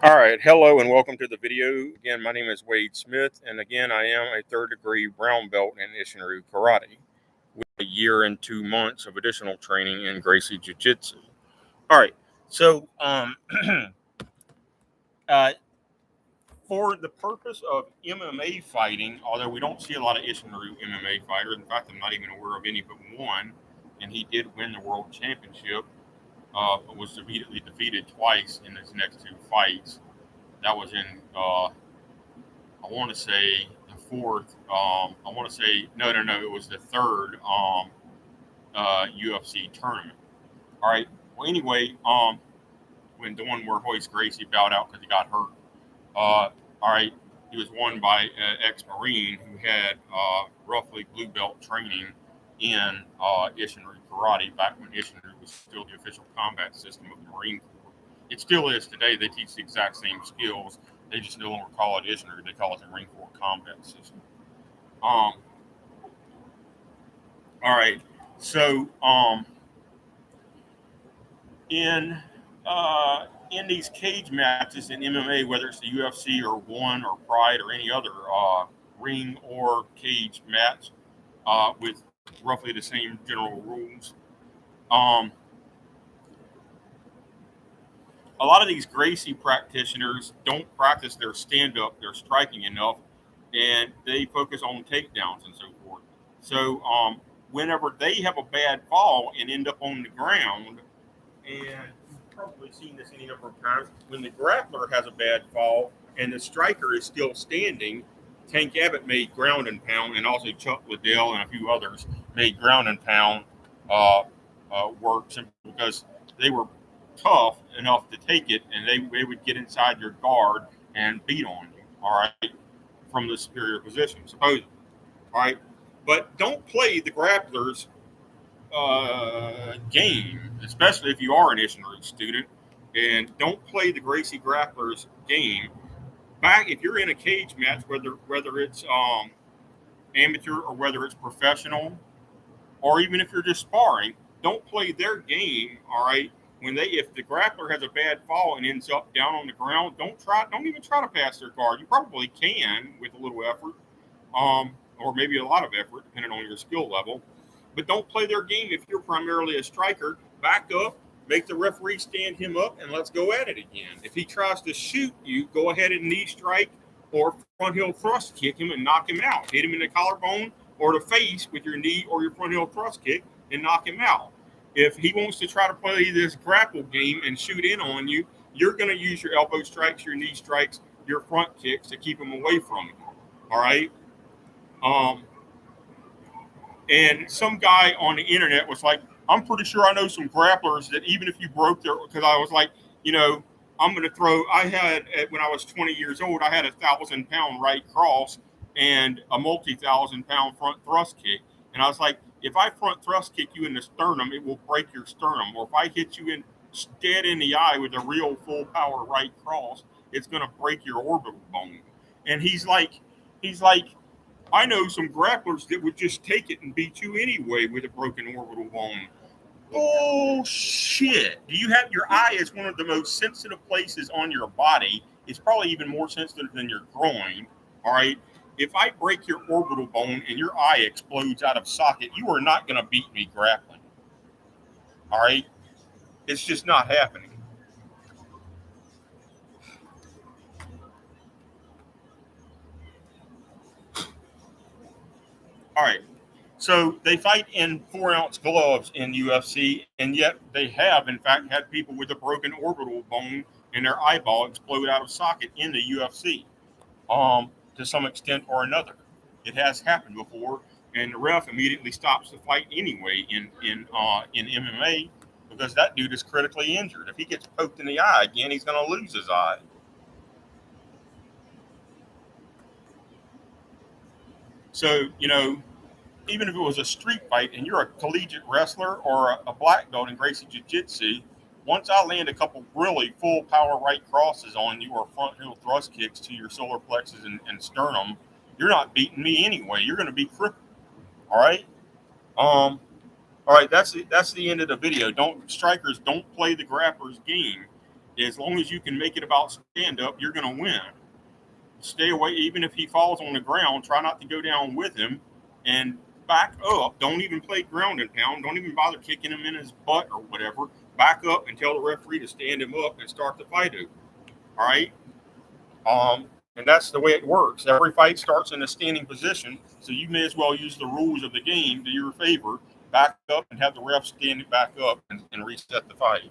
All right, hello and welcome to the video. Again, my name is Wade Smith, and again, I am a third-degree brown belt in Isshinryu karate with a year and 2 months of additional training in Gracie Jiujitsu. All right, so uh, for the purpose of MMA fighting, although we don't see a lot of Isshinryu MMA fighters, in fact, I'm not even aware of any but one, and he did win the world championship, was immediately defeated twice in his next two fights. That was in I want to say the fourth. I want to say no. It was the third UFC tournament. All right. Well, anyway, when the one where Hoist Gracie bowed out because he got hurt. All right. He was won by an ex-Marine who had roughly blue belt training in Isshinryu karate back when Isshinryu was still the official combat system of the Marine Corps. It still is today. They teach the exact same skills. They just no longer call it Isshinryu. They call it the Marine Corps combat system. All right. So in these cage matches in MMA, whether it's the UFC or One or Pride or any other ring or cage match with roughly the same general rules, a lot of these Gracie practitioners don't practice their stand-up, their striking enough, and they focus on takedowns and so forth. So whenever they have a bad fall and end up on the ground, and you've probably seen this any number of times, when the grappler has a bad fall and the striker is still standing, Tank Abbott made ground and pound, and also Chuck Liddell and a few others made ground and pound work simply because they were tough enough to take it, and they would get inside your guard and beat on you, all right, from the superior position, supposedly, all right. But don't play the grappler's game, especially if you are an Isshinryu student, and don't play the Gracie grappler's game. Back if you're in a cage match, whether it's amateur or whether it's professional, or even if you're just sparring, don't play their game. All right. If the grappler has a bad fall and ends up down on the ground, don't even try to pass their guard. You probably can with a little effort, or maybe a lot of effort, depending on your skill level. But don't play their game if you're primarily a striker. Back up, make the referee stand him up, and let's go at it again. If he tries to shoot you, go ahead and knee strike or front heel thrust kick him and knock him out. Hit him in the collarbone or the face with your knee or your front heel thrust kick and knock him out. If he wants to try to play this grapple game and shoot in on you, you're going to use your elbow strikes, your knee strikes, your front kicks to keep him away from you. All right. And some guy on the internet was like, I'm pretty sure I know some grapplers that even if you broke their, because I was like, I'm going to throw, when I was 20 years old, I had 1,000-pound right cross and a multi-1,000-pound front thrust kick. And I was like, if I front thrust kick you in the sternum, it will break your sternum. Or if I hit you dead in the eye with a real full power right cross, it's going to break your orbital bone. And he's like, I know some grapplers that would just take it and beat you anyway with a broken orbital bone. Bullshit. Your eye is one of the most sensitive places on your body. It's probably even more sensitive than your groin. All right. If I break your orbital bone and your eye explodes out of socket, you are not going to beat me grappling. All right. It's just not happening. All right. So they fight in 4-ounce gloves in UFC, and yet they have, in fact, had people with a broken orbital bone and their eyeball explode out of socket in the UFC, to some extent or another. It has happened before, and the ref immediately stops the fight anyway in MMA because that dude is critically injured. If he gets poked in the eye again, he's going to lose his eye. So, even if it was a street fight and you're a collegiate wrestler or a black belt in Gracie Jiu-Jitsu, once I land a couple really full power right crosses on you or front heel thrust kicks to your solar plexus and sternum, you're not beating me anyway. You're going to be crippled. All right. All right. That's the end of the video. Strikers don't play the grappler's game. As long as you can make it about stand up, you're going to win. Stay away, even if he falls on the ground, try not to go down with him and back up. Don't even play ground and pound. Don't even bother kicking him in his butt or whatever. Back up and tell the referee to stand him up and start the fight over. All right. And that's the way it works. Every fight starts in a standing position, so you may as well use the rules of the game to your favor. Back up and have the ref stand it back up and reset the fight.